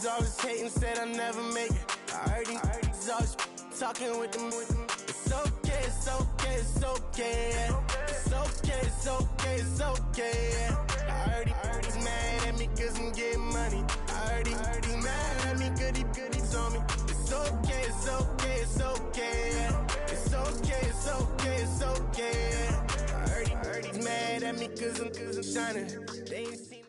always hating, said I never make it. I heard these always talking with them. It's okay, it's okay, it's okay, yeah. It's okay, it's okay, it's okay, yeah. I heard he's mad at me cause I'm getting money. I heard he's mad at me cause he's on me. It's okay, it's okay, it's okay, yeah. It's okay, it's okay, it's okay, yeah. I heard he's mad at me cause I'm shining. They ain't seen.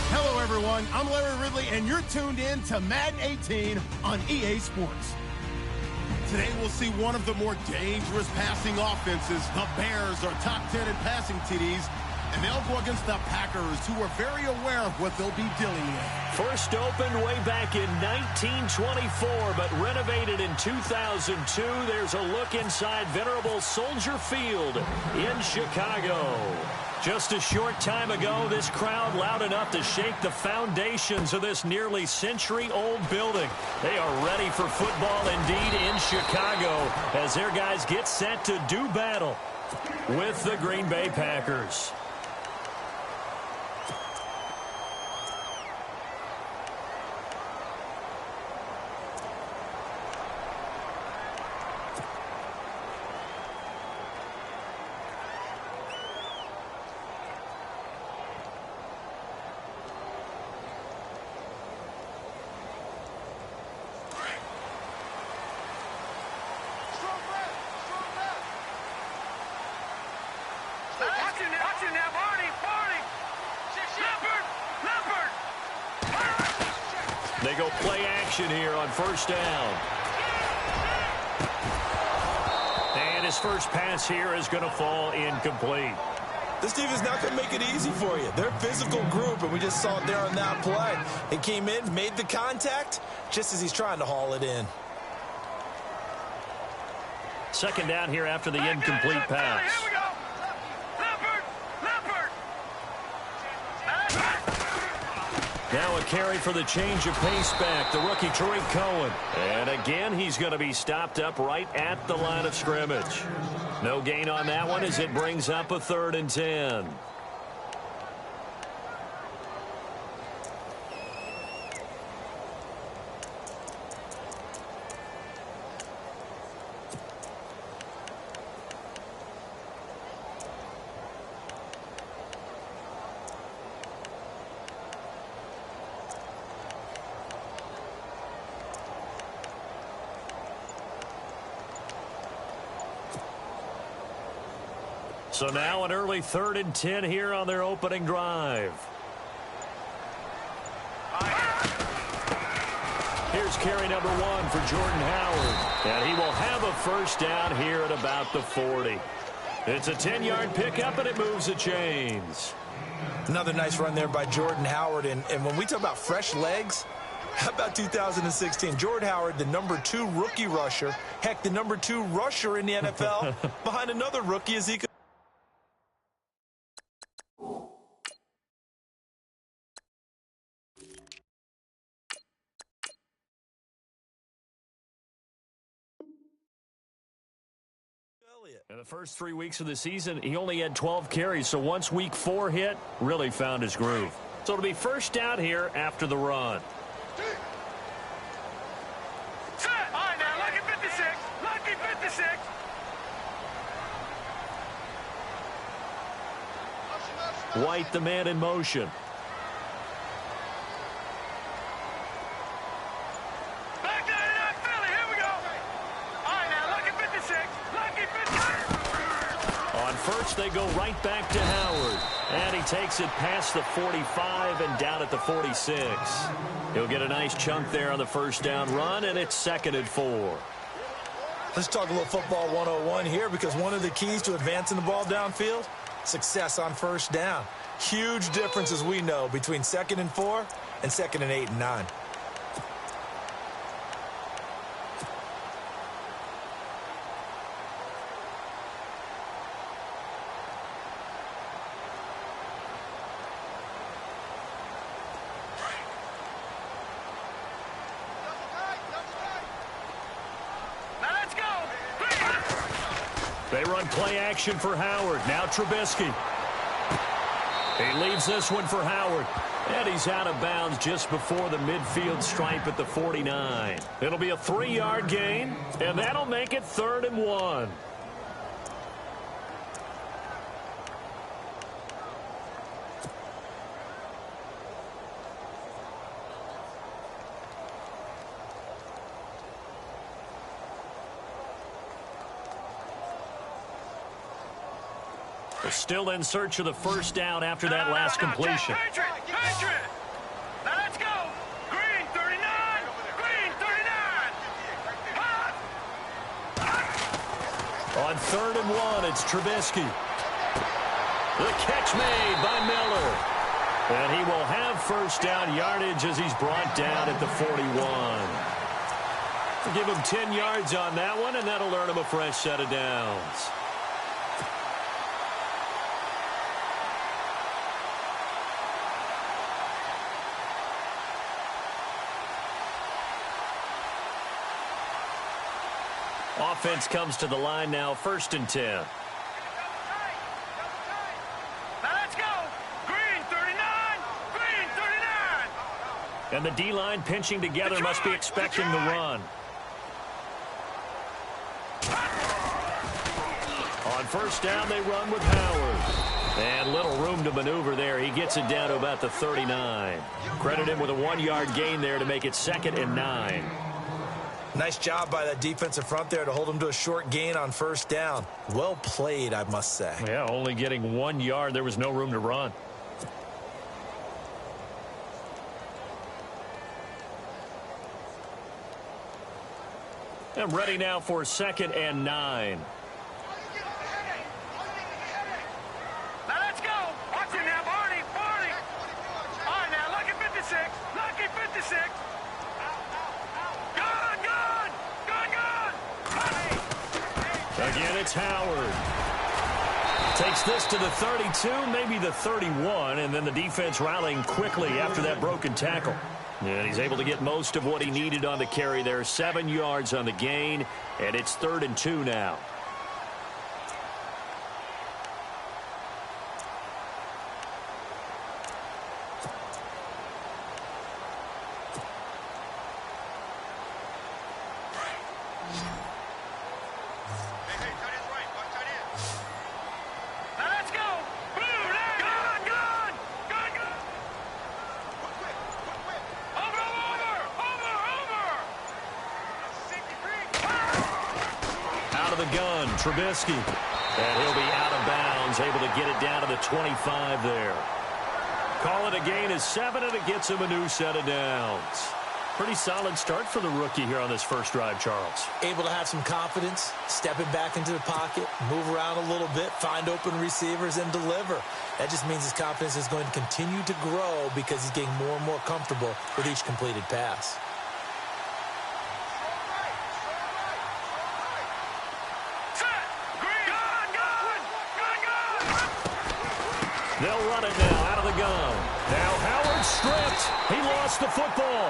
Hello, everyone. I'm Larry Ridley, and you're tuned in to Madden 18 on EA Sports. Today, we'll see one of the more dangerous passing offenses. The Bears are top 10 in passing TDs, and they'll go against the Packers, who are very aware of what they'll be dealing with. First opened way back in 1924, but renovated in 2002. There's a look inside venerable Soldier Field in Chicago. Just a short time ago, this crowd loud enough to shake the foundations of this nearly century-old building. They are ready for football indeed in Chicago as their guys get set to do battle with the Green Bay Packers. They go play action here on first down. And his first pass here is going to fall incomplete. This team is not going to make it easy for you. They're a physical group, and we just saw it there on that play. He came in, made the contact, just as he's trying to haul it in. Second down here after the incomplete pass. Here we go. Leopard. Now a carry for the change of pace back, the rookie Tariq Cohen. And again, he's going to be stopped up right at the line of scrimmage. No gain on that one as it brings up a 3rd and 10. So now an early 3rd and 10 here on their opening drive. Here's carry number 1 for Jordan Howard. And he will have a first down here at about the 40. It's a 10-yard pickup, and it moves the chains. Another nice run there by Jordan Howard. And when we talk about fresh legs, how about 2016? Jordan Howard, the number 2 rookie rusher. Heck, the number 2 rusher in the NFL behind another rookie as he could. In the first 3 weeks of the season, he only had 12 carries, so once week 4 hit, really found his groove. So it'll be first down here after the run. All right, now, lucky 56. Lucky 56. White, the man in motion. First, they go right back to Howard. And he takes it past the 45 and down at the 46. He'll get a nice chunk there on the first down run, and it's 2nd and 4. Let's talk a little football 101 here, because one of the keys to advancing the ball downfield, success on first down. Huge difference, as we know, between 2nd and 4 and 2nd and 8 and 9. They run play action for Howard. Now Trubisky. He leaves this one for Howard. And he's out of bounds just before the midfield stripe at the 49. It'll be a 3-yard gain, and that'll make it 3rd and 1. They're still in search of the first down after that last completion. Patriot. Now let's go. Green 39. Green 39. On 3rd and 1, it's Trubisky. The catch made by Miller. And he will have first down yardage as he's brought down at the 41. We'll give him 10 yards on that one, and that'll earn him a fresh set of downs. Offense comes to the line now, 1st and 10. Now let's go. Green 39. Green 39. And the D-line pinching together must be expecting the run. On first down, they run with Howard. And little room to maneuver there. He gets it down to about the 39. Credit him with a 1-yard gain there to make it 2nd and 9. Nice job by that defensive front there to hold him to a short gain on first down. Well played, I must say. Yeah, only getting 1 yard. There was no room to run. And ready now for 2nd and 9. Now let's go. Watch it now, Barney. All right, now, lucky 56. Lucky 56. Again, it's Howard. Takes this to the 32, maybe the 31, and then the defense rallying quickly after that broken tackle. And he's able to get most of what he needed on the carry there. 7 yards on the gain, and it's 3rd and 2 now. Trubisky, and he'll be out of bounds, able to get it down to the 25 there. Call it a gain of 7, and it gets him a new set of downs. Pretty solid start for the rookie here on this first drive, Charles. Able to have some confidence, stepping back into the pocket, move around a little bit, find open receivers, and deliver. That just means his confidence is going to continue to grow because he's getting more and more comfortable with each completed pass. They'll run it now out of the gun. Now Howard stripped. He lost the football.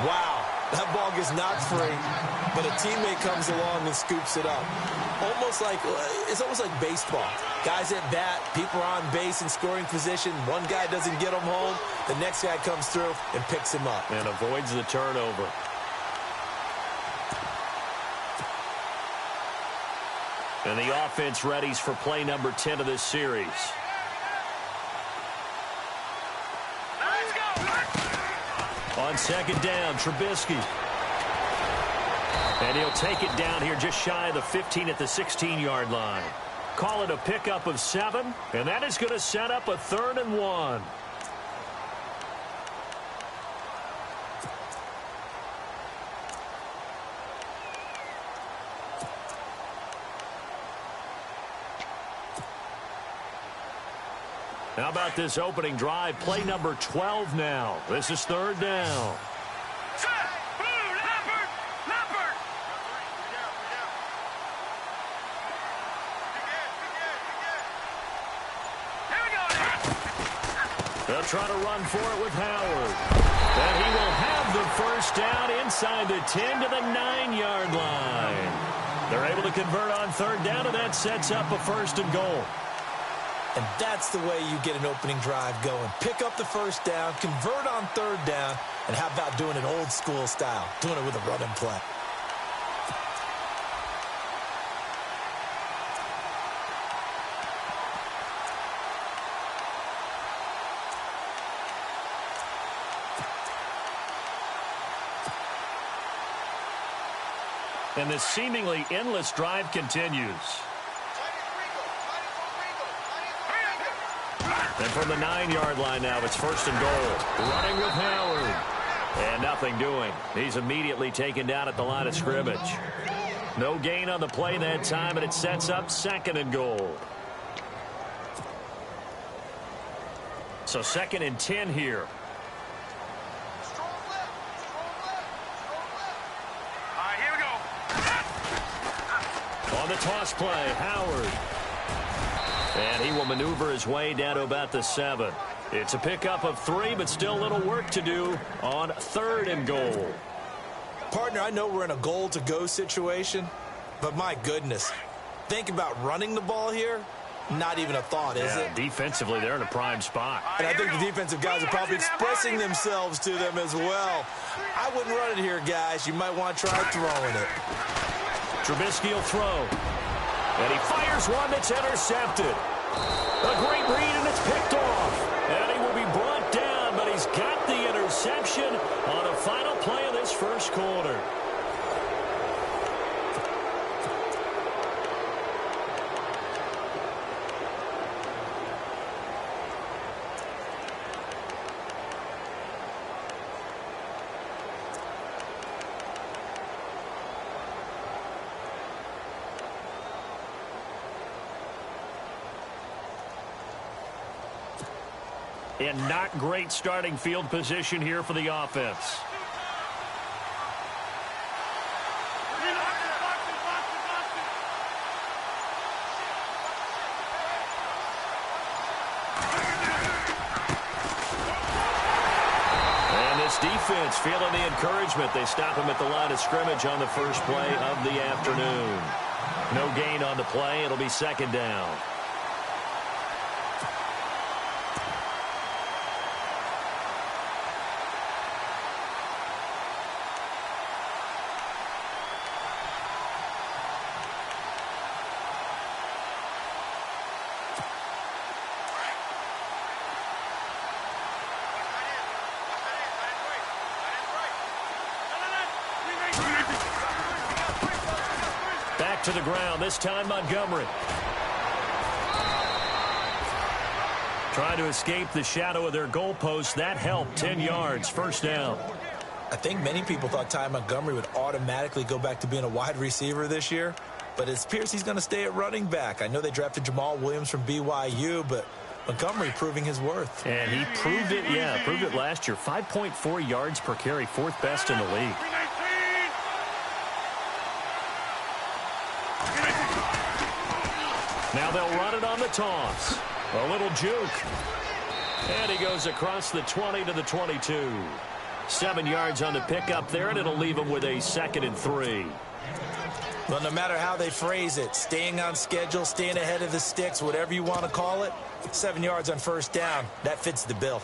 Wow, that ball gets knocked free, but a teammate comes along and scoops it up. It's almost like baseball. Guys at bat, people are on base in scoring position. One guy doesn't get him home. The next guy comes through and picks him up. And avoids the turnover. And the offense readies for play number 10 of this series. On 2nd down, Trubisky. And he'll take it down here just shy of the 15 at the 16-yard line. Call it a pickup of 7, and that is going to set up a 3rd and 1. How about this opening drive? Play number 12 now. This is 3rd down. They'll try to run for it with Howard. And he will have the first down inside the 10 to the 9-yard line. They're able to convert on 3rd down, and that sets up a 1st and goal. And that's the way you get an opening drive going. Pick up the first down, convert on third down, and how about doing it old school style, doing it with a running play. And this seemingly endless drive continues. And from the 9-yard line now, it's 1st and goal. Running with Howard. And nothing doing. He's immediately taken down at the line of scrimmage. No gain on the play that time, and it sets up 2nd and goal. So 2nd and 10 here. On the toss play, Howard. And he will maneuver his way down to about the 7. It's a pickup of 3, but still a little work to do on 3rd and goal. Partner, I know we're in a goal-to-go situation, but my goodness, think about running the ball here. Not even a thought, is it? Defensively, they're in a prime spot. And I think the defensive guys are probably expressing themselves to them as well. I wouldn't run it here, guys. You might want to try throwing it. Trubisky will throw. And he fires one that's intercepted. A great read, and it's picked off. And he will be brought down, but he's got the interception on the final play of this first quarter. And not great starting field position here for the offense. And this defense feeling the encouragement. They stop him at the line of scrimmage on the first play of the afternoon. No gain on the play. It'll be 2nd down. To the ground, this time Montgomery. Trying to escape the shadow of their goalpost. That helped. 10 yards, 1st down. I think many people thought Ty Montgomery would automatically go back to being a wide receiver this year, but it appears he's going to stay at running back. I know they drafted Jamal Williams from BYU, but Montgomery proving his worth. And he proved it, proved it last year. 5.4 yards per carry, 4th best in the league. Now they'll run it on the toss. A little juke. And he goes across the 20 to the 22. 7 yards on the pickup there, and it'll leave him with a 2nd and 3. Well, no matter how they phrase it, staying on schedule, staying ahead of the sticks, whatever you want to call it, 7 yards on 1st down, that fits the bill.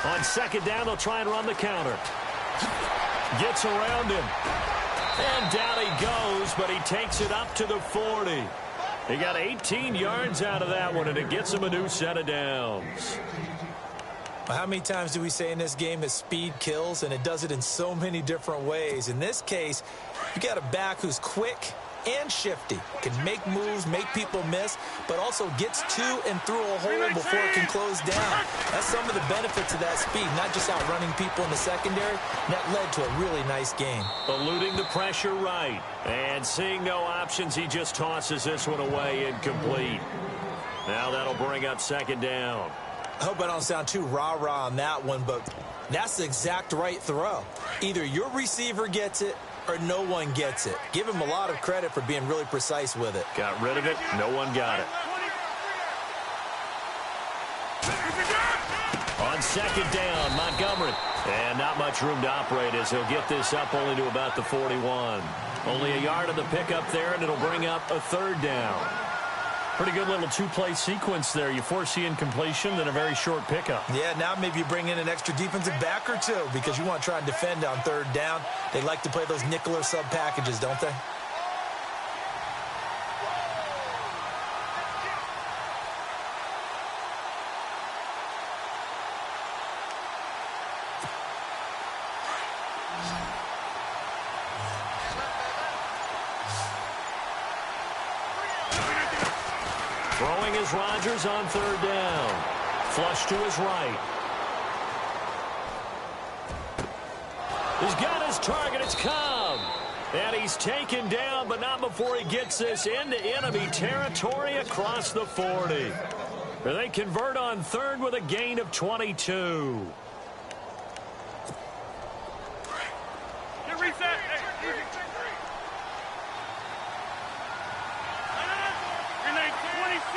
On 2nd down, they'll try and run the counter. Gets around him. And down he goes, but he takes it up to the 40. He got 18 yards out of that one, and it gets him a new set of downs. Well, how many times do we say in this game that speed kills, and it does it in so many different ways? In this case, you got a back who's quick and shifty, can make moves, make people miss, but also gets to and through a hole before it can close down. That's some of the benefits of that speed, not just outrunning people in the secondary. That led to a really nice game. Eluding the pressure right. And seeing no options, he just tosses this one away incomplete. Now that'll bring up 2nd down. I hope I don't sound too rah-rah on that one, but that's the exact right throw. Either your receiver gets it or no one gets it. Give him a lot of credit for being really precise with it. Got rid of it. No one got it. On On second down, Montgomery. And not much room to operate as he'll get this up only to about the 41. Only a yard of the pickup there, and it'll bring up a third down. Pretty good little two-play sequence there. You force the incompletion, then a very short pickup. Yeah, now maybe you bring in an extra defensive back or two because you want to try and defend on third down. They like to play those nickel or sub packages, don't they? Throwing is Rodgers on third down. Flush to his right. He's got his target. It's Cobb. And he's taken down, but not before he gets this into enemy territory across the 40. And they convert on third with a gain of 22. Get reset. Hey, easy. Relay 26.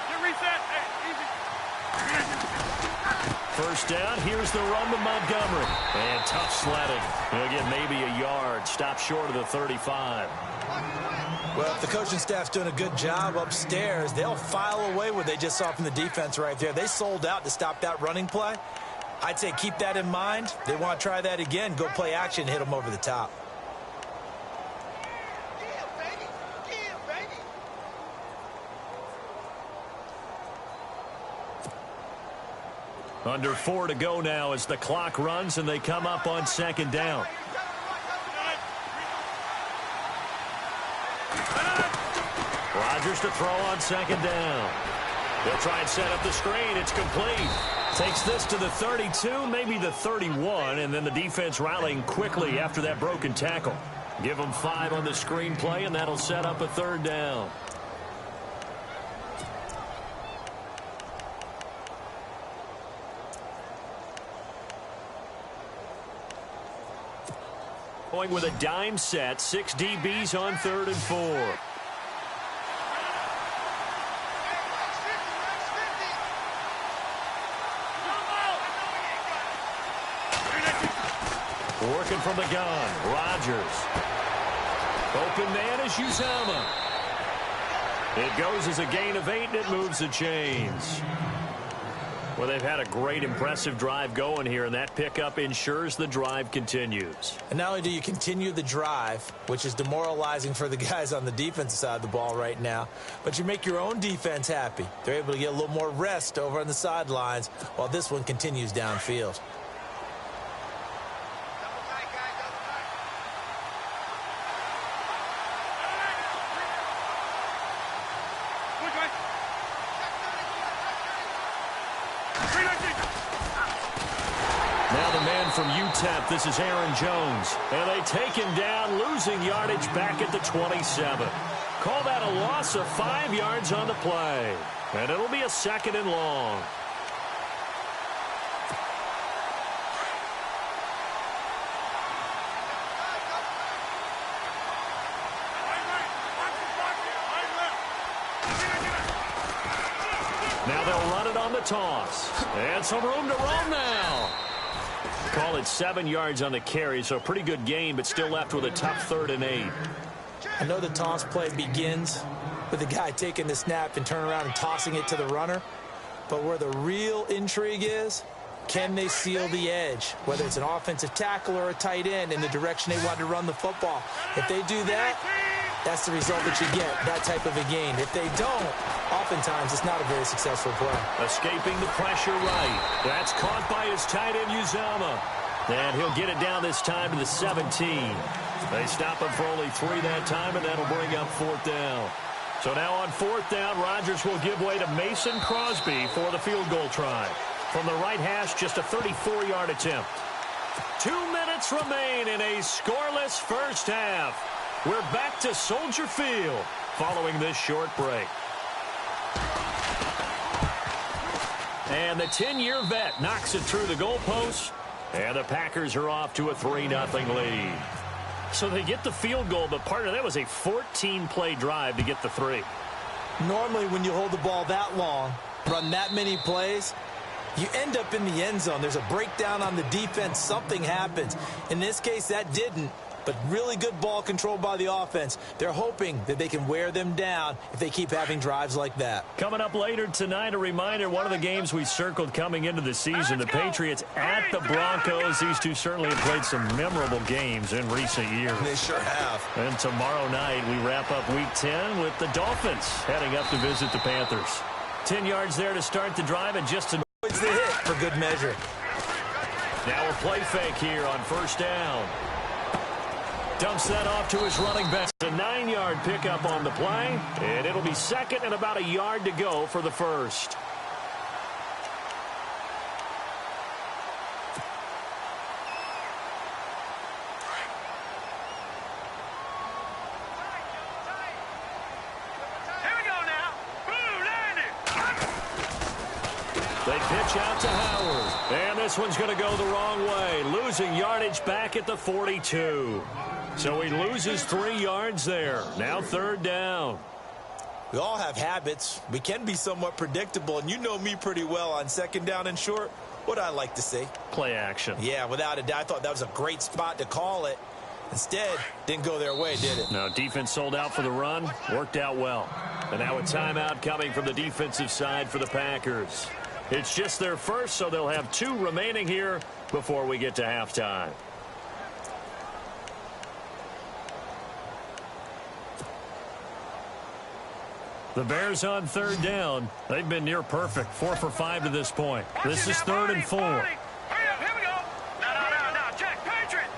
Get reset. Hey, easy. First down, here's the run to Montgomery. And tough sledding. He'll get maybe a yard. Stop short of the 35. Well, if the coaching staff's doing a good job upstairs, they'll file away what they just saw from the defense right there. They sold out to stop that running play. I'd say keep that in mind. They want to try that again. Go play action, hit them over the top. Under 4 to go now as the clock runs and they come up on second down. Rodgers to throw on second down. They'll try and set up the screen. It's complete. Takes this to the 32, maybe the 31, and then the defense rallying quickly after that broken tackle. Give them 5 on the screenplay, and that'll set up a third down. Going with a dime set, 6 DBs on 3rd and 4. Working from the gun, Rodgers. Open man is Uzama. It goes as a gain of 8, and it moves the chains. Well, they've had a great, impressive drive going here, and that pickup ensures the drive continues. And not only do you continue the drive, which is demoralizing for the guys on the defensive side of the ball right now, but you make your own defense happy. They're able to get a little more rest over on the sidelines while this one continues downfield. From UTEP, this is Aaron Jones. And they take him down, losing yardage back at the 27. Call that a loss of 5 yards on the play. And it'll be a 2nd and long. Now they'll run it on the toss. And some room to roam now. Call it 7 yards on the carry, so a pretty good gain, but still left with a tough 3rd and 8. I know the toss play begins with the guy taking the snap and turning around and tossing it to the runner. But where the real intrigue is, can they seal the edge, whether it's an offensive tackle or a tight end, in the direction they want to run the football? If they do that, that's the result that you get, that type of a gain. If they don't, oftentimes it's not a very successful play. Escaping the pressure right. That's caught by his tight end, Uzama. And he'll get it down this time to the 17. They stop him for only 3 that time, and that'll bring up 4th down. So now on 4th down, Rodgers will give way to Mason Crosby for the field goal try. From the right hash, just a 34-yard attempt. 2 minutes remain in a scoreless first half. We're back to Soldier Field following this short break. And the 10-year vet knocks it through the goalpost, and the Packers are off to a 3-0 lead. So they get the field goal, but part of that was a 14-play drive to get the 3. Normally when you hold the ball that long, run that many plays, You end up in the end zone. There's a breakdown on the defense. Something happens. In this case, that didn't. But really good ball control by the offense. They're hoping that they can wear them down if they keep having drives like that. Coming up later tonight, a reminder, one of the games we circled coming into the season, the Patriots at the Broncos. These two certainly have played some memorable games in recent years. They sure have. And tomorrow night, we wrap up Week 10 with the Dolphins heading up to visit the Panthers. 10 yards there to start the drive and just It's the hit for good measure. Now a play fake here on first down. Dumps that off to his running back. A 9-yard pickup on the play, and it'll be second and about a yard to go for the first. Here we go now. Boom, landed. They pitch out to Howard, and this one's going to go the wrong way, losing yardage back at the 42. So he loses 3 yards there. Now third down. We all have habits. We can be somewhat predictable, and you know me pretty well on second down and short. What I like to see. Play action. Yeah, without a doubt. I thought that was a great spot to call it. Instead, didn't go their way, did it? No, defense sold out for the run. Worked out well. And now a timeout coming from the defensive side for the Packers. It's just their first, so they'll have 2 remaining here before we get to halftime. The Bears on third down. They've been near perfect. 4 for 5 to this point. This is 3rd and 4. Hurry up, here we go. No, check. Patriot.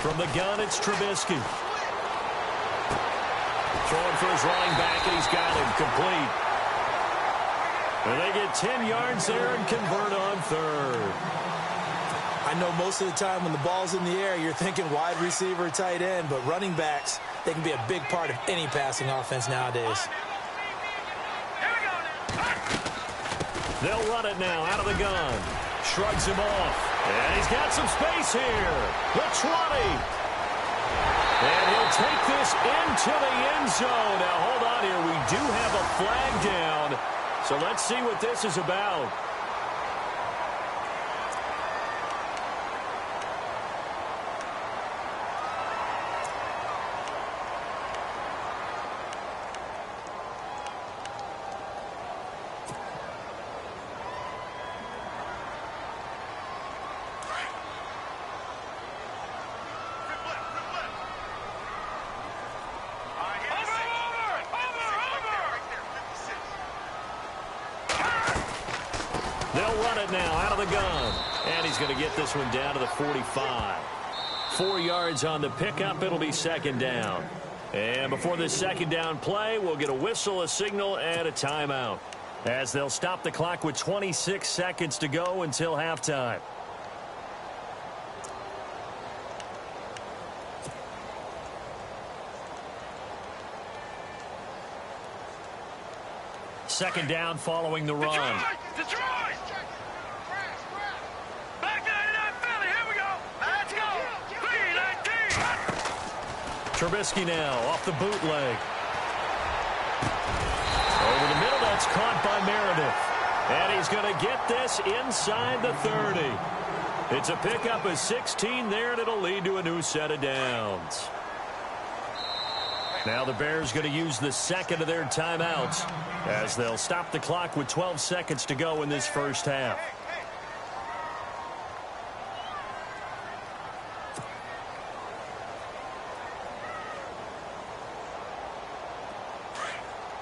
From the gun, it's Trubisky. Throwing for his running back, and he's got him complete. And they get 10 yards there and convert on 3rd. I know most of the time when the ball's in the air, you're thinking wide receiver, tight end, but running backs, they can be a big part of any passing offense nowadays. They'll run it now out of the gun. Shrugs him off. And he's got some space here. The 20. And he'll take this into the end zone. Now, hold on here. We do have a flag down. So let's see what this is about. They'll run it now out of the gun. And he's going to get this one down to the 45. 4 yards on the pickup. It'll be second down. And before this second down play, we'll get a whistle, a signal, and a timeout, as they'll stop the clock with 26 seconds to go until halftime. Second down following the run. Detroit! Back 99 Philly, here we go. Let's go. 3-19. Trubisky now off the bootleg. Over the middle, that's caught by Meredith. And he's going to get this inside the 30. It's a pickup of 16 there, and it'll lead to a new set of downs. Now the Bears going to use the second of their timeouts, as they'll stop the clock with 12 seconds to go in this first half.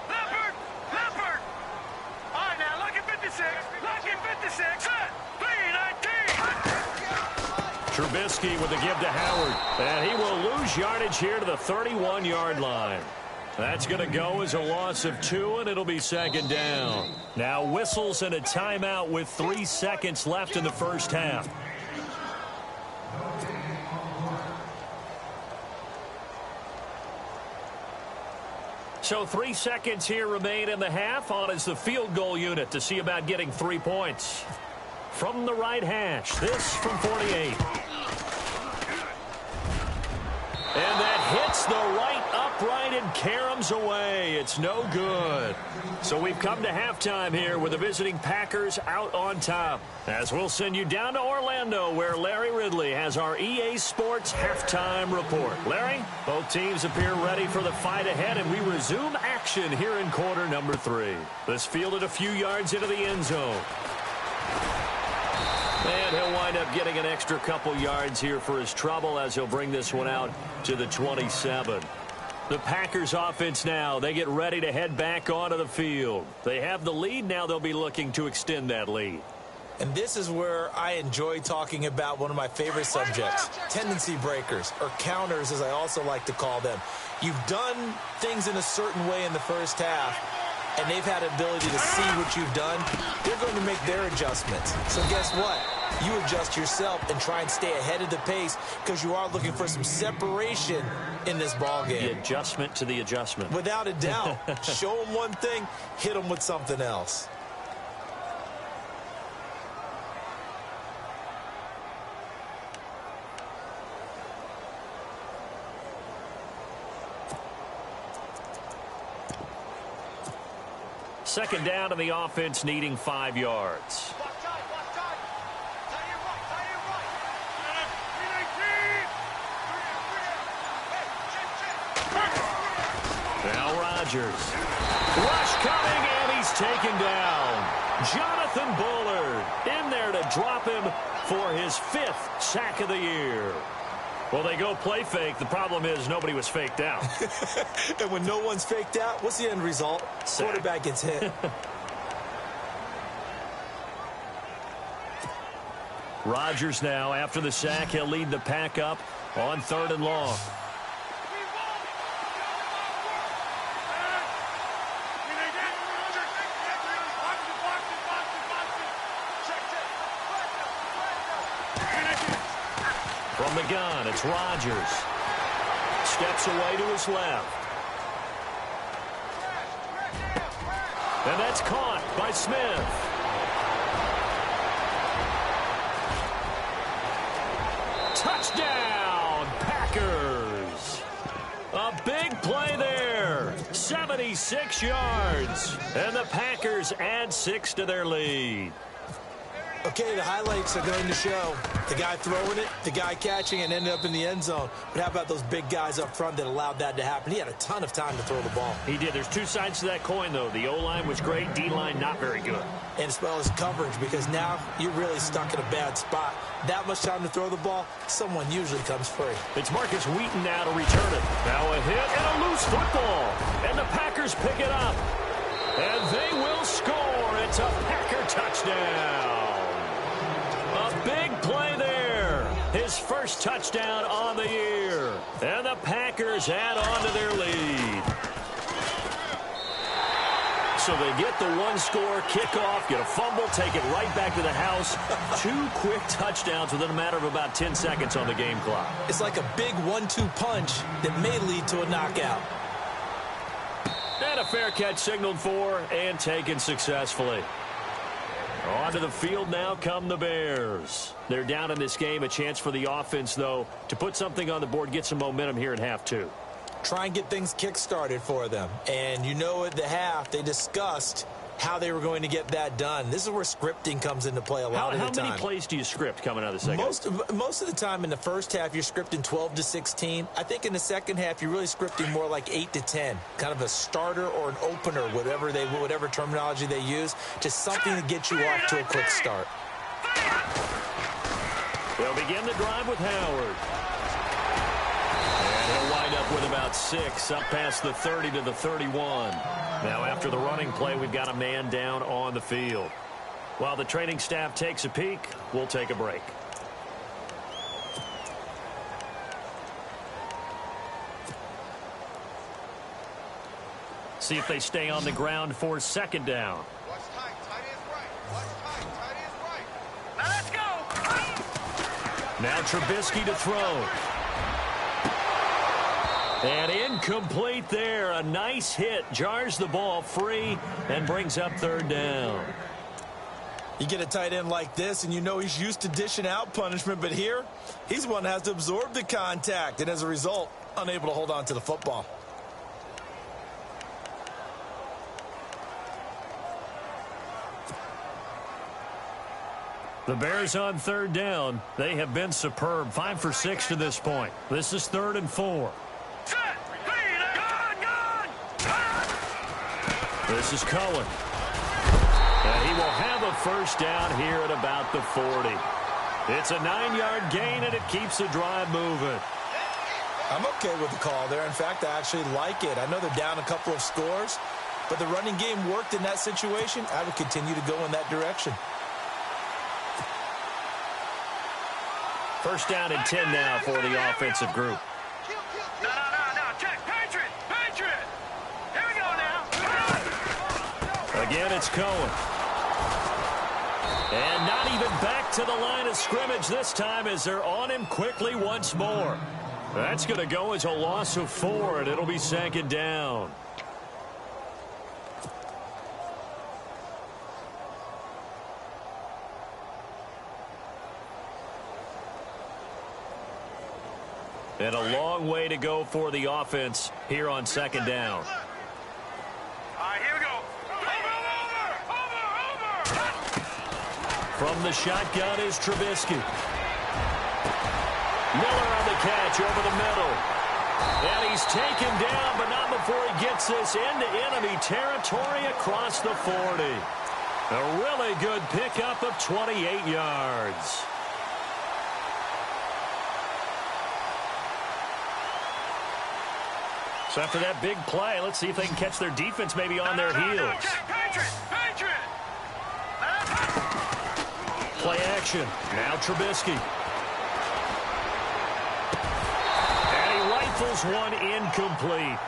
Leopard! All right, now, look at 56. Look at 56. Set. 3-19. Trubisky with the give to Howard, and he will lose yardage here to the 31-yard line. That's going to go as a loss of 2, and it'll be second down. Now whistles and a timeout with 3 seconds left in the first half. So 3 seconds here remain in the half. On is the field goal unit to see about getting 3 points. From the right hash, this from 48. And that hits the right upright and caroms away. It's no good. So we've come to halftime here with the visiting Packers out on top. As we'll send you down to Orlando, where Larry Ridley has our EA Sports halftime report. Larry, both teams appear ready for the fight ahead, and we resume action here in quarter number 3. This fielded a few yards into the end zone. And he'll wind up getting an extra couple yards here for his trouble as he'll bring this one out to the 27. The Packers offense now, they get ready to head back onto the field. They have the lead. Now they'll be looking to extend that lead. And this is where I enjoy talking about one of my favorite subjects, tendency breakers, or counters as I also like to call them. You've done things in a certain way in the first half, and they've had ability to see what you've done. They're going to make their adjustments. So guess what? You adjust yourself and try and stay ahead of the pace because you are looking for some separation in this ball game. The adjustment to the adjustment. Without a doubt. Show them one thing, hit them with something else. Second down, and the offense needing 5 yards. Now Rodgers. Rush coming, and he's taken down. Jonathan Bullard in there to drop him for his 5th sack of the year. Well, they go play fake. The problem is nobody was faked out. And when no one's faked out, what's the end result? Sack. Quarterback gets hit. Rodgers now, after the sack, he'll lead the pack up on 3rd and long. From the gun, it's Rodgers. Steps away to his left. And that's caught by Smith. Touchdown, Packers. A big play there. 76 yards. And the Packers add 6 to their lead. Okay, the highlights are going to show the guy throwing it, the guy catching it, and ended up in the end zone. But how about those big guys up front that allowed that to happen? He had a ton of time to throw the ball. He did. There's 2 sides to that coin, though. The O-line was great. D-line not very good. And as well as coverage, because now you're really stuck in a bad spot. That much time to throw the ball, someone usually comes free. It's Marcus Wheaton now to return it. Now a hit and a loose football. And the Packers pick it up. And they will score. It's a Packer touchdown. A big play there. His first touchdown on the year. And the Packers add on to their lead. So they get the 1-score kickoff, get a fumble, take it right back to the house. 2 quick touchdowns within a matter of about 10 seconds on the game clock. It's like a big 1-2 punch that may lead to a knockout. And a fair catch signaled for and taken successfully. Onto the field now come the Bears. They're down in this game. A chance for the offense, though, to put something on the board, get some momentum here in half 2. Try and get things kick-started for them. And you know at the half, they discussed how they were going to get that done. This is where scripting comes into play a lot of the time. How many plays do you script coming out of the second? Most of the time in the first half, you're scripting 12 to 16. I think in the second half, you're really scripting more like 8 to 10. Kind of a starter or an opener, whatever terminology they use, just something to get you off to a quick start. They'll begin the drive with Howard. And he'll wind up with about 6, up past the 30 to the 31. Now, after the running play, we've got a man down on the field. While the training staff takes a peek, we'll take a break. See if they stay on the ground for 2nd down. Watch tight. Tight is right. Watch tight. Tight is right. Now let's go. Now Trubisky to throw. And incomplete there. A nice hit. Jars the ball free and brings up 3rd down. You get a tight end like this, and you know he's used to dishing out punishment. But here, he's one that has to absorb the contact. And as a result, unable to hold on to the football. The Bears on third down. They have been superb. 5 for 6 to this point. This is 3rd and 4. Set. Gone. This is Cohen. And he will have a first down here at about the 40. It's a 9-yard gain, and it keeps the drive moving. I'm okay with the call there. In fact, I actually like it. I know they're down a couple of scores, but the running game worked in that situation. I would continue to go in that direction. First down and 10 now for the offensive group. No. Check. Patriot. Here we go now. Again, it's Cohen. And not even back to the line of scrimmage this time as they're on him quickly once more. That's going to go as a loss of 4, and it'll be 2nd down. And a long way to go for the offense here on 2nd down. All right, here we go. Over. From the shotgun is Trubisky. Miller on the catch over the middle. And he's taken down, but not before he gets this into enemy territory across the 40. A really good pickup of 28 yards. So after that big play, let's see if they can catch their defense maybe on their heels. Patriot. Play action. Now Trubisky. And he rifles one incomplete.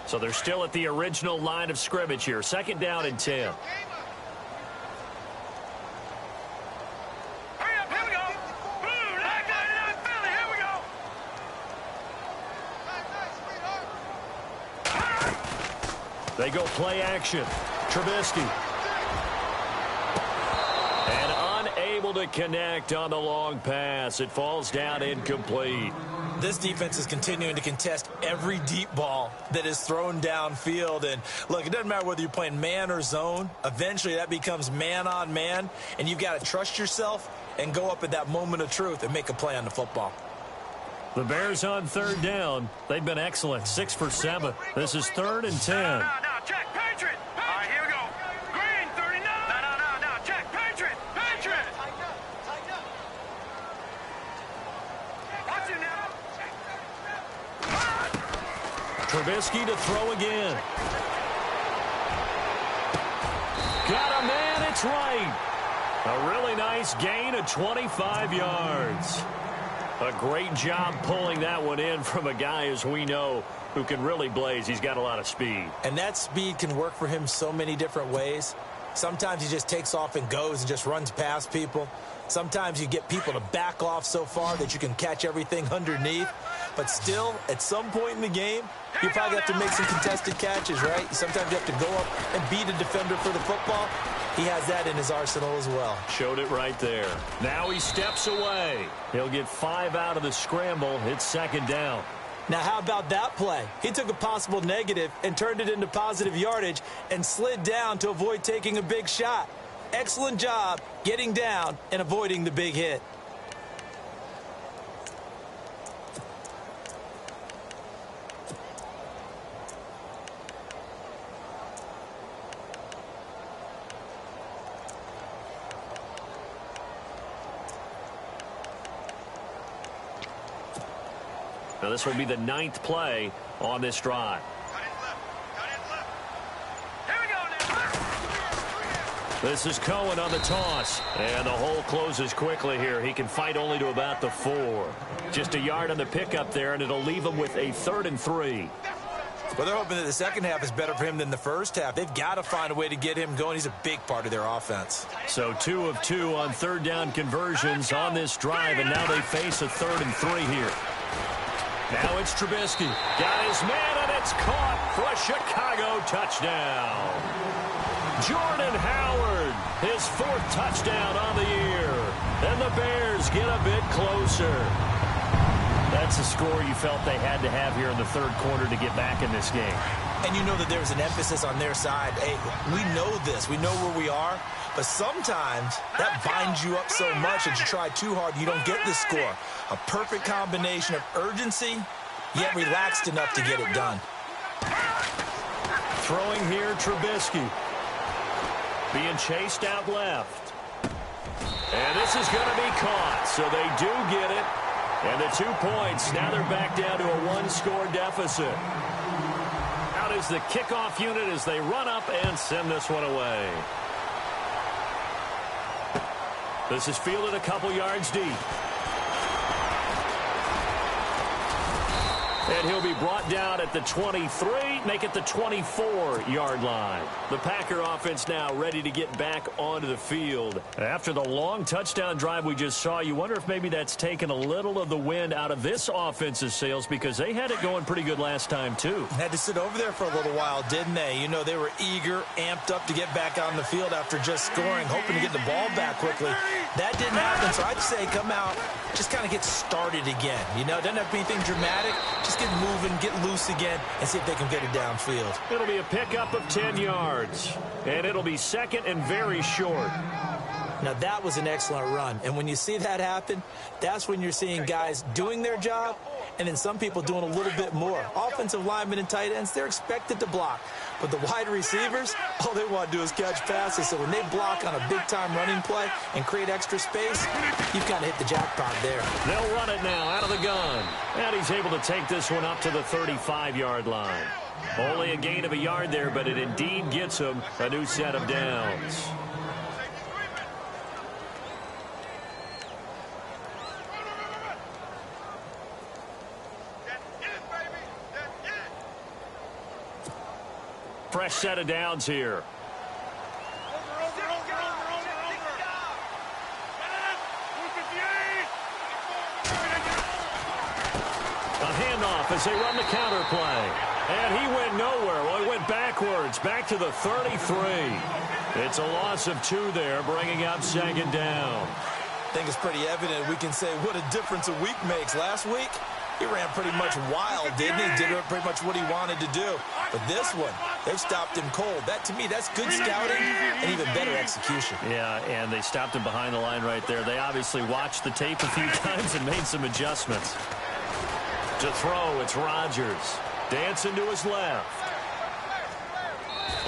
So they're still at the original line of scrimmage here. 2nd down and 10. Hurry up, here we go. Blue, like Philly, here we go. They go play action. Trubisky. And unable to connect on the long pass. It falls down incomplete. This defense is continuing to contest every deep ball that is thrown downfield. And, look, it doesn't matter whether you're playing man or zone. Eventually, that becomes man-on-man, and you've got to trust yourself and go up at that moment of truth and make a play on the football. The Bears on 3rd down. They've been excellent. 6 for 7. This is 3rd and 10. No, check. Patriot. All right, here we go. Green, 39. No, check. Patriot. Tighten up. Watch it now. Trubisky to throw again. Got a man, it's right. A really nice gain of 25 yards. A great job pulling that one in from a guy, as we know, who can really blaze. He's got a lot of speed. And that speed can work for him so many different ways. Sometimes he just takes off and goes and just runs past people. Sometimes you get people to back off so far that you can catch everything underneath. But still, at some point in the game, you probably have to make some contested catches, right? Sometimes you have to go up and beat a defender for the football. He has that in his arsenal as well. Showed it right there. Now he steps away. He'll get 5 out of the scramble. It's 2nd down. Now, how about that play? He took a possible negative and turned it into positive yardage and slid down to avoid taking a big shot. Excellent job getting down and avoiding the big hit. Now this will be the 9th play on this drive. This is Cohen on the toss. And the hole closes quickly here. He can fight only to about the 4. Just a yard on the pickup there, and it'll leave him with a 3rd and 3. Well, they're hoping that the second half is better for him than the first half. They've got to find a way to get him going. He's a big part of their offense. So 2 of 2 on third down conversions on this drive, and now they face a 3rd and 3 here. Now it's Trubisky. Got his man, and it's caught for a Chicago touchdown. Jordan Howard, his 4th touchdown on the year. And the Bears get a bit closer. That's a score you felt they had to have here in the 3rd quarter to get back in this game. And you know that there's an emphasis on their side. Hey, we know this. We know where we are. But sometimes that binds you up so much that you try too hard, you don't get the score. A perfect combination of urgency, yet relaxed enough to get it done. Throwing here, Trubisky. Being chased out left. And this is going to be caught, so they do get it. And the 2 points, now they're back down to a 1-score deficit. Out is the kickoff unit as they run up and send this one away. This is fielded a couple yards deep. And he'll be brought down at the 23, make it the 24-yard line. The Packer offense now ready to get back onto the field. After the long touchdown drive we just saw, you wonder if maybe that's taken a little of the wind out of this offense's sails because they had it going pretty good last time, too. Had to sit over there for a little while, didn't they? You know, they were eager, amped up to get back on the field after just scoring, hoping to get the ball back quickly. That didn't happen, so I'd say come out, just kind of get started again. You know, it doesn't have to be anything dramatic. Just get moving, get loose again, and see if they can get it downfield. It'll be a pickup of 10 yards, and it'll be 2nd and very short. Now, that was an excellent run, and when you see that happen, that's when you're seeing guys doing their job, and then some people doing a little bit more. Offensive linemen and tight ends, they're expected to block. But the wide receivers, all they want to do is catch passes. So when they block on a big-time running play and create extra space, you've kind of hit the jackpot there. They'll run it now out of the gun. And he's able to take this one up to the 35-yard line. Only a gain of a yard there, but it indeed gets him a new set of downs. Fresh set of downs here. A handoff as they run the counter play. And he went nowhere. Well, he went backwards, back to the 33. It's a loss of 2 there, bringing up 2nd down. I think it's pretty evident. We can say what a difference a week makes. Last week, he ran pretty much wild, didn't he? Did pretty much what he wanted to do. But this one, they've stopped him cold. That, to me, that's good scouting and even better execution. Yeah, and they stopped him behind the line right there. They obviously watched the tape a few times and made some adjustments. To throw, it's Rodgers. Dancing to his left.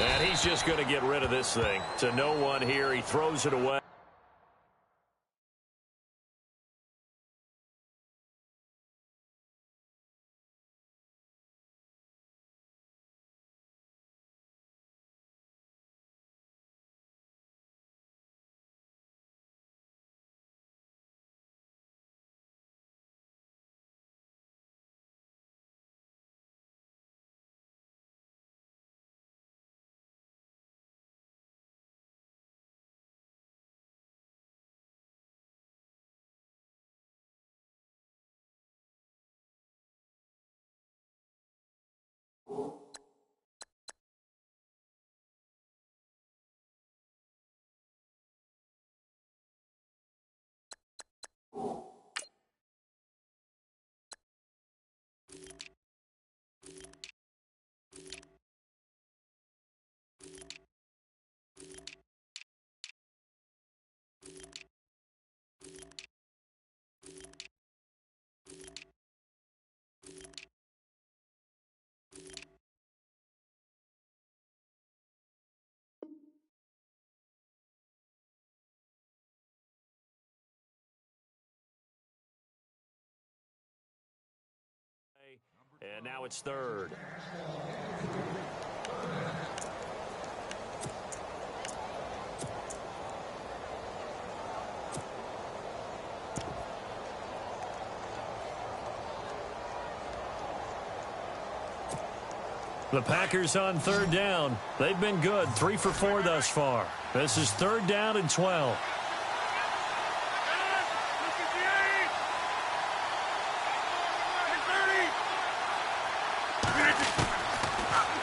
And he's just going to get rid of this thing. To no one here, he throws it away. And now it's 3rd. The Packers on third down. They've been good, 3 for 4 thus far. This is third down and 12.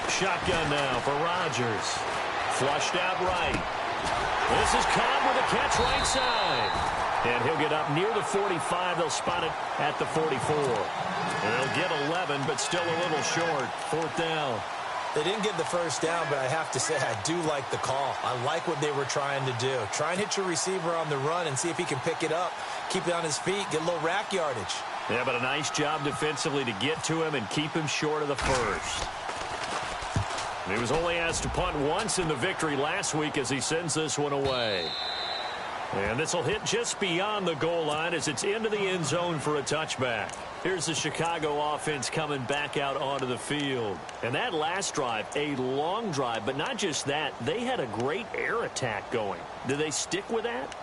Shotgun now for Rodgers. Flushed out right. This is Cobb with a catch right side. And he'll get up near the 45. They'll spot it at the 44. And they'll get 11, but still a little short. Fourth down. They didn't get the first down, but I have to say I do like the call. I like what they were trying to do. Try and hit your receiver on the run and see if he can pick it up. Keep it on his feet, get a little rack yardage. Yeah, but a nice job defensively to get to him and keep him short of the first. He was only asked to punt once in the victory last week as he sends this one away. And this will hit just beyond the goal line as it's into the end zone for a touchback. Here's the Chicago offense coming back out onto the field. And that last drive, a long drive, but not just that. They had a great air attack going. Do they stick with that?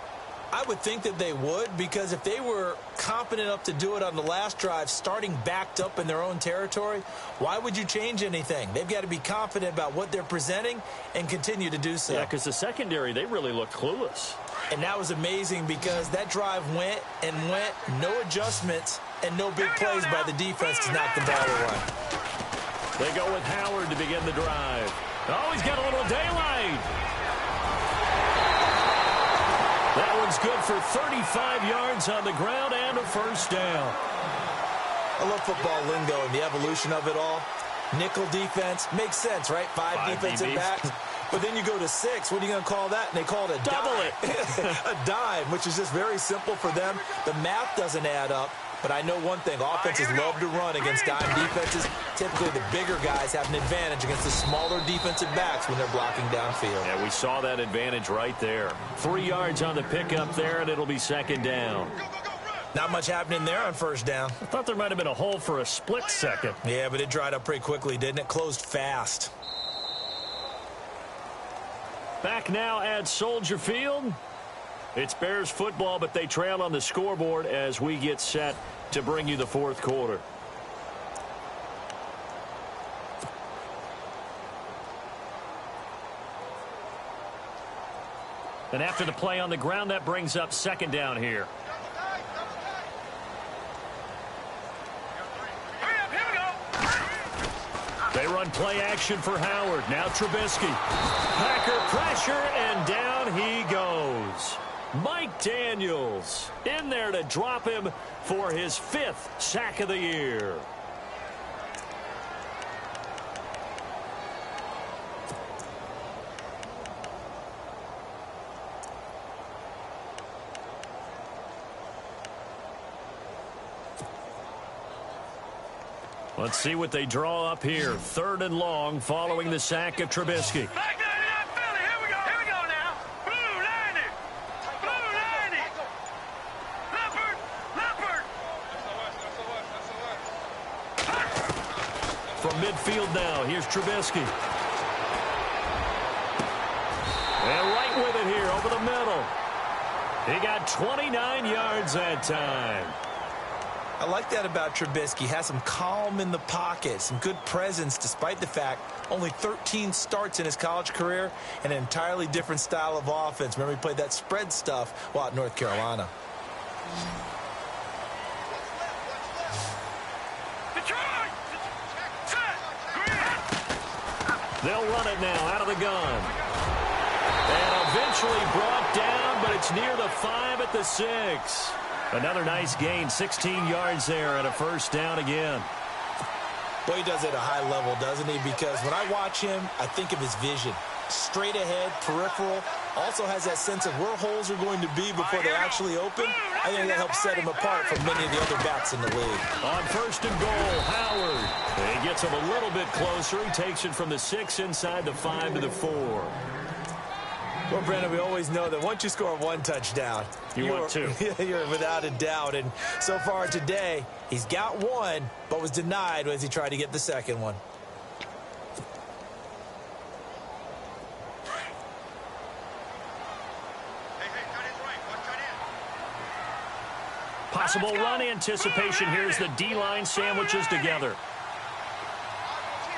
I would think that they would, because if they were confident enough to do it on the last drive, starting backed up in their own territory, why would you change anything? They've got to be confident about what they're presenting and continue to do so. Yeah, because the secondary, they really looked clueless. And that was amazing because that drive went and went, no adjustments, and no big plays by the defense to knock the ball away. They go with Howard to begin the drive. Oh, he's got a little daylight. That one's good for 35 yards on the ground and a first down. I love football lingo and the evolution of it all. Nickel defense makes sense, right? Five defensive backs. But then you go to 6. What are you going to call that? And they call it a double dime. A dime, which is just very simple for them. The math doesn't add up. But I know one thing. Offenses love to run against dime defenses. Typically, the bigger guys have an advantage against the smaller defensive backs when they're blocking downfield. Yeah, we saw that advantage right there. 3 yards on the pickup there, and it'll be second down. Not much happening there on first down. I thought there might have been a hole for a split second. Yeah, but it dried up pretty quickly, didn't it? Closed fast. Back now at Soldier Field. It's Bears football, but they trail on the scoreboard as we get set to bring you the fourth quarter. And after the play on the ground, that brings up second down here. They run play action for Howard. Now Trubisky. Packer pressure, and down he goes. Mike Daniels in there to drop him for his 5th sack of the year. Let's see what they draw up here. 3rd and long following the sack of Trubisky. From midfield now, here's Trubisky. And right with it here over the middle. He got 29 yards that time. I like that about Trubisky. Has some calm in the pocket, some good presence, despite the fact only 13 starts in his college career and an entirely different style of offense. Remember, he played that spread stuff while at North Carolina. They'll run it now out of the gun. And eventually brought down, but it's near the 5 at the 6. Another nice gain, 16 yards there and a first down again. Boy, he does it at a high level, doesn't he? Because when I watch him, I think of his vision. Straight ahead, peripheral. Also has that sense of where holes are going to be before they actually open. I think that helps set him apart from many of the other backs in the league. On 1st and goal, Howard. He gets him a little bit closer. He takes it from the 6 inside the 5 to the 4. Well, Brandon, we always know that once you score 1 touchdown, you want 2. You're without a doubt. And so far today, he's got 1, but was denied as he tried to get the second one. Possible run anticipation. Here's the D-line sandwiches together.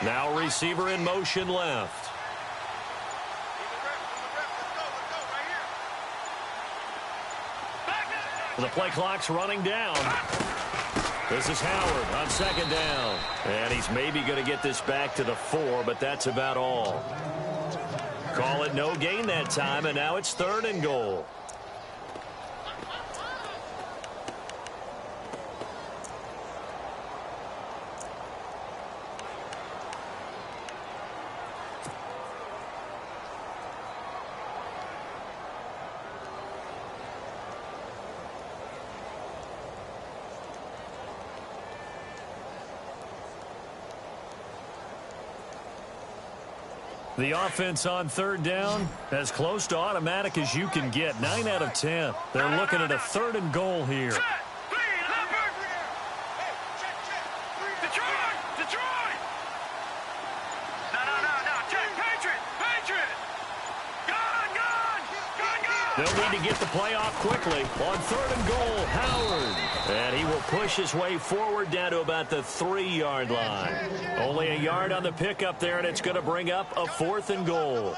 Now receiver in motion left. The play clock's running down. This is Howard on second down. And he's maybe going to get this back to the 4, but that's about all. Call it no gain that time, and now it's 3rd and goal. The offense on 3rd down, as close to automatic as you can get. 9 out of 10. They're looking at a 3rd and goal here. They'll need to get the play off quickly. On 3rd and goal, Howard. And he will push his way forward down to about the 3-yard line. Only a yard on the pickup there, and it's going to bring up a 4th and goal.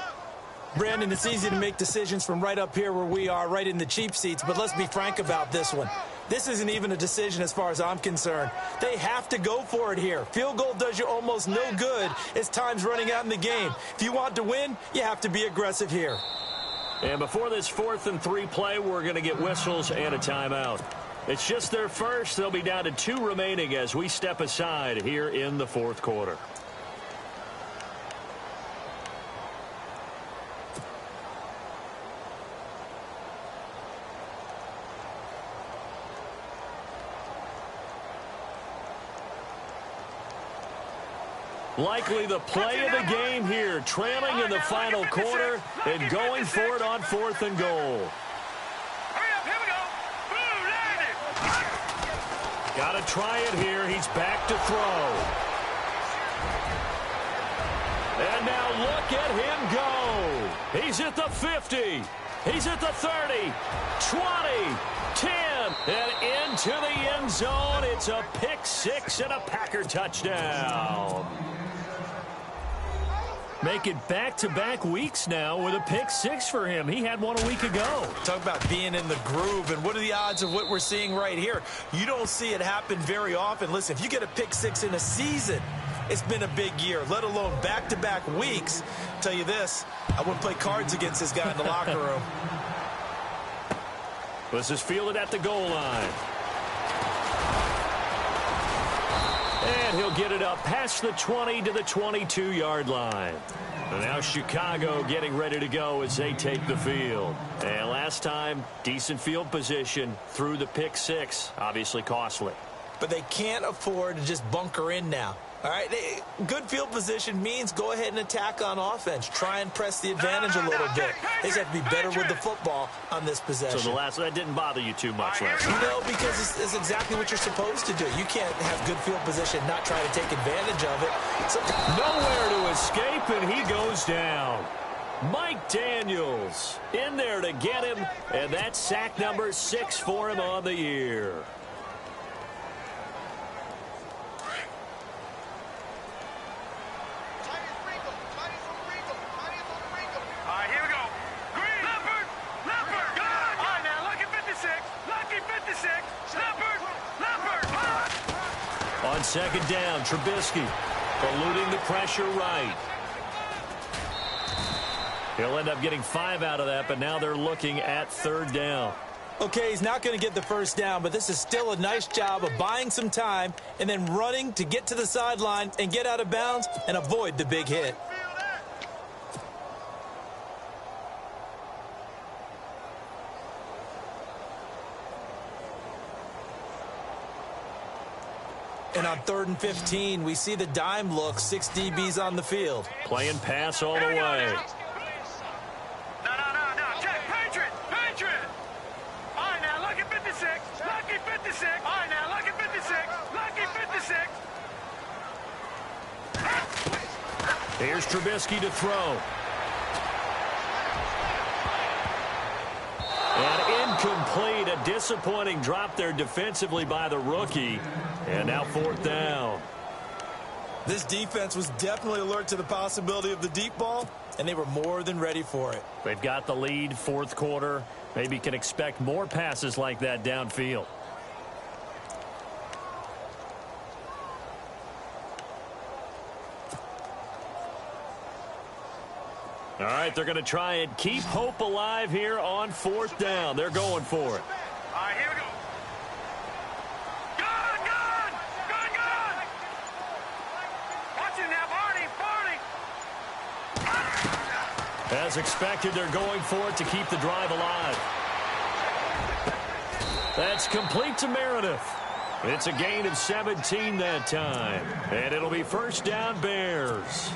Brandon, it's easy to make decisions from right up here where we are, right in the cheap seats, but let's be frank about this one. This isn't even a decision as far as I'm concerned. They have to go for it here. Field goal does you almost no good as time's running out in the game. If you want to win, you have to be aggressive here. And before this 4th and 3 play, we're going to get whistles and a timeout. It's just their first. They'll be down to 2 remaining as we step aside here in the 4th quarter. Likely the play of the game here, trailing in the final quarter and going for it on 4th and goal. Got to try it here. He's back to throw. And now look at him go. He's at the 50. He's at the 30, 20, 10, and into the end zone. It's a pick 6 and a Packer touchdown. Make it back-to-back weeks now with a pick 6 for him. He had one a week ago. Talk about being in the groove, and what are the odds of what we're seeing right here? You don't see it happen very often. Listen, if you get a pick 6 in a season, it's been a big year, let alone back-to-back weeks. I'll tell you this, I wouldn't play cards against this guy in the locker room. This is fielded at the goal line. And he'll get it up past the 20 to the 22-yard line. And now Chicago getting ready to go as they take the field. And last time, decent field position through the pick 6. Obviously costly. But they can't afford to just bunker in now. All right, good field position means go ahead and attack on offense. Try and press the advantage a little bit. They just have to be better with the football on this possession. So that didn't bother you too much last time? No, because it's exactly what you're supposed to do. You can't have good field position, not try to take advantage of it. So, nowhere to escape, and he goes down. Mike Daniels in there to get him, and that's sack number 6 for him on the year. On second down, Trubisky eluding the pressure right. He'll end up getting 5 out of that, but now they're looking at 3rd down. Okay, he's not going to get the first down, but this is still a nice job of buying some time and then running to get to the sideline and get out of bounds and avoid the big hit. And on 3rd and 15, we see the dime look, 6 DBs on the field. Playing pass all the way. No. Check. Patriot. All right, now, lucky 56. Lucky 56. All right, now, lucky 56. Lucky 56. Here's Trubisky to throw. And incomplete. A disappointing drop there defensively by the rookie. And now 4th down. This defense was definitely alert to the possibility of the deep ball, and they were more than ready for it. They've got the lead, fourth quarter. Maybe can expect more passes like that downfield. All right, they're going to try and keep hope alive here on fourth down. They're going for it. All right, here we go. Good! Watch it now, Barney! As expected, they're going for it to keep the drive alive. That's complete to Meredith. It's a gain of 17 that time. And it'll be first down, Bears.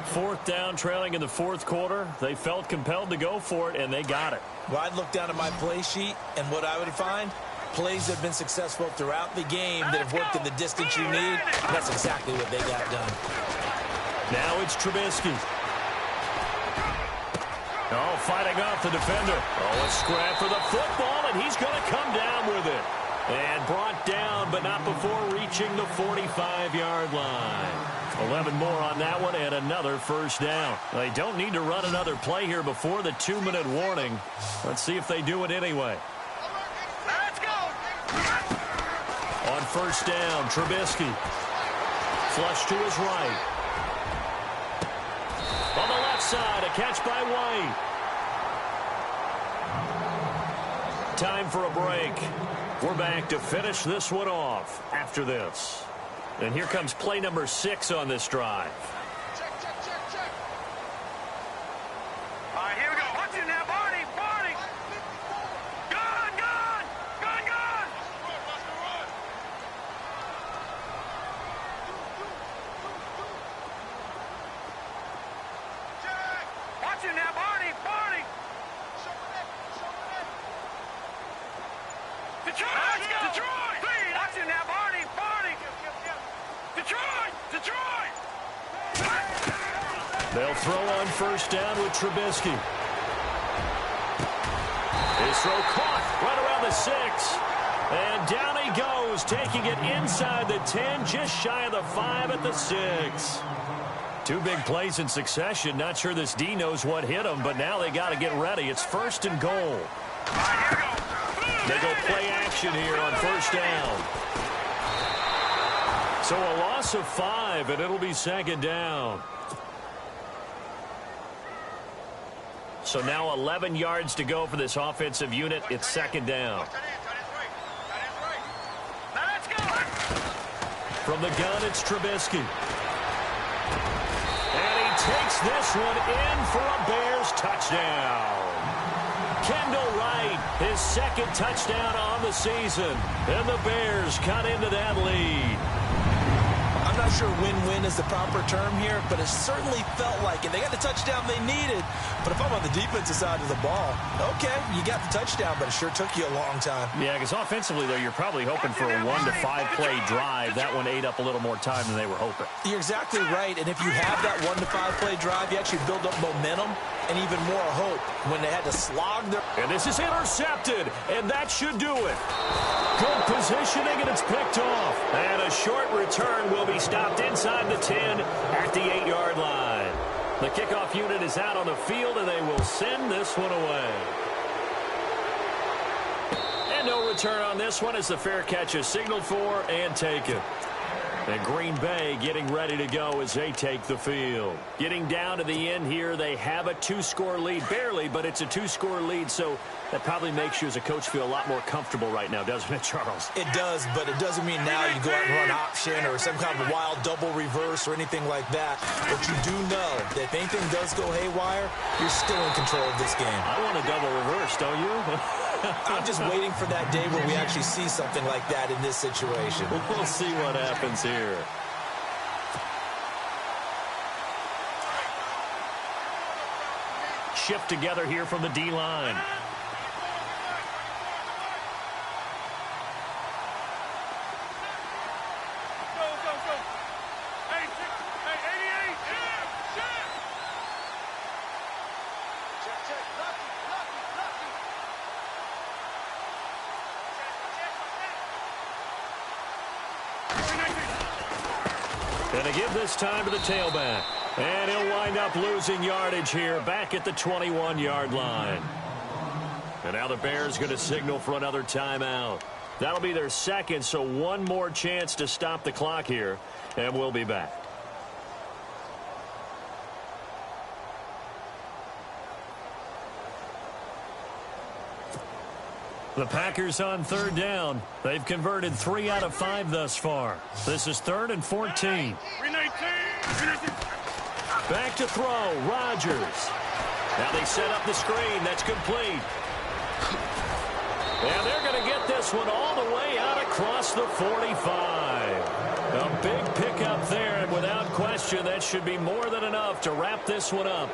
Fourth down, trailing in the fourth quarter. They felt compelled to go for it, and they got it. Well, I'd look down at my play sheet, and what I would find, plays that have been successful throughout the game that have worked in the distance you need. And that's exactly what they got done. Now it's Trubisky. Oh, fighting off the defender. Oh, a scrap for the football, and he's going to come down with it. And brought down, but not before reaching the 45-yard line. 11 more on that one, and another first down. They don't need to run another play here before the 2-minute warning. Let's see if they do it anyway. Let's go! On first down, Trubisky. Flush to his right. On the left side, a catch by White. Time for a break. We're back to finish this one off after this. And here comes play number 6 on this drive. Check. All right, here we go. Watch it now, Barney! Good! Watch it now, Barney! Detroit! Watch it now, Barney! Detroit! They'll throw on first down with Trubisky. His throw caught right around the 6. And down he goes, taking it inside the 10, just shy of the 5 at the 6. 2 big plays in succession. Not sure this D knows what hit him, but now they got to get ready. It's first and goal. All right, here we go. They go play action here on first down. So a loss of 5, and it'll be second down. So now 11 yards to go for this offensive unit. It's second down. Let's go! From the gun, it's Trubisky. And he takes this one in for a Bears touchdown. Kendall Wright, his second touchdown on the season. And the Bears cut into that lead. I'm not sure win-win is the proper term here, but it certainly felt like it. They got the touchdown they needed, but if I'm on the defensive side of the ball, okay, you got the touchdown, but it sure took you a long time. Yeah, because offensively, though, you're probably hoping for a 1 to 5 play drive. That one ate up a little more time than they were hoping. You're exactly right, and if you have that 1 to 5 play drive, you actually build up momentum and even more hope when they had to slog their... And this is intercepted, and that should do it. Good positioning, and it's picked off. And a short return will be stopped inside the 10 at the 8-yard line. The kickoff unit is out on the field, and they will send this one away. And no return on this one as the fair catch is signaled for and taken. And Green Bay getting ready to go as they take the field. Getting down to the end here, they have a 2-score lead. Barely, but it's a 2-score lead, so that probably makes you as a coach feel a lot more comfortable right now, doesn't it, Charles? It does, but it doesn't mean now you go out and run option or some kind of wild double reverse or anything like that. But you do know that if anything does go haywire, you're still in control of this game. I want a double reverse, don't you? I'm just waiting for that day where we actually see something like that in this situation. We'll see what happens here. Shift together here from the D-line. And they give this time to the tailback. And he'll wind up losing yardage here back at the 21-yard line. And now the Bears going to signal for another timeout. That'll be their second, so one more chance to stop the clock here, and we'll be back. The Packers on third down. They've converted 3 out of 5 thus far. This is 3rd and 14. Back to throw, Rodgers. Now they set up the screen. That's complete. And they're going to get this one all the way out across the 45. A big pickup there, and without question, that should be more than enough to wrap this one up.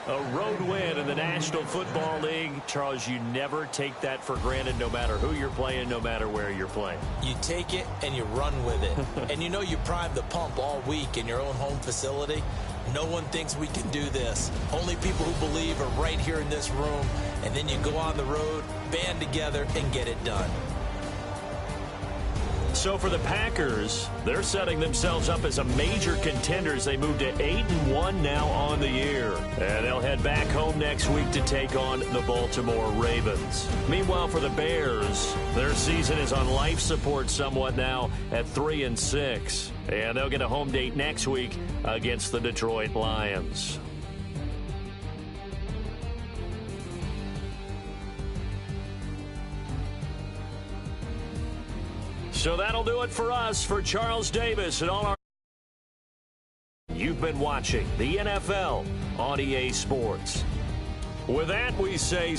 A road win in the National Football League. Charles, you never take that for granted, no matter who you're playing, no matter where you're playing. You take it and you run with it. And you know you prime the pump all week in your own home facility. No one thinks we can do this. Only people who believe are right here in this room. And then you go on the road, band together, and get it done. So for the Packers, they're setting themselves up as a major contender as they move to 8-1 now on the year. And they'll head back home next week to take on the Baltimore Ravens. Meanwhile, for the Bears, their season is on life support somewhat now at 3-6. And they'll get a home date next week against the Detroit Lions. So that'll do it for us. For Charles Davis and all our... You've been watching the NFL on EA Sports. With that, we say...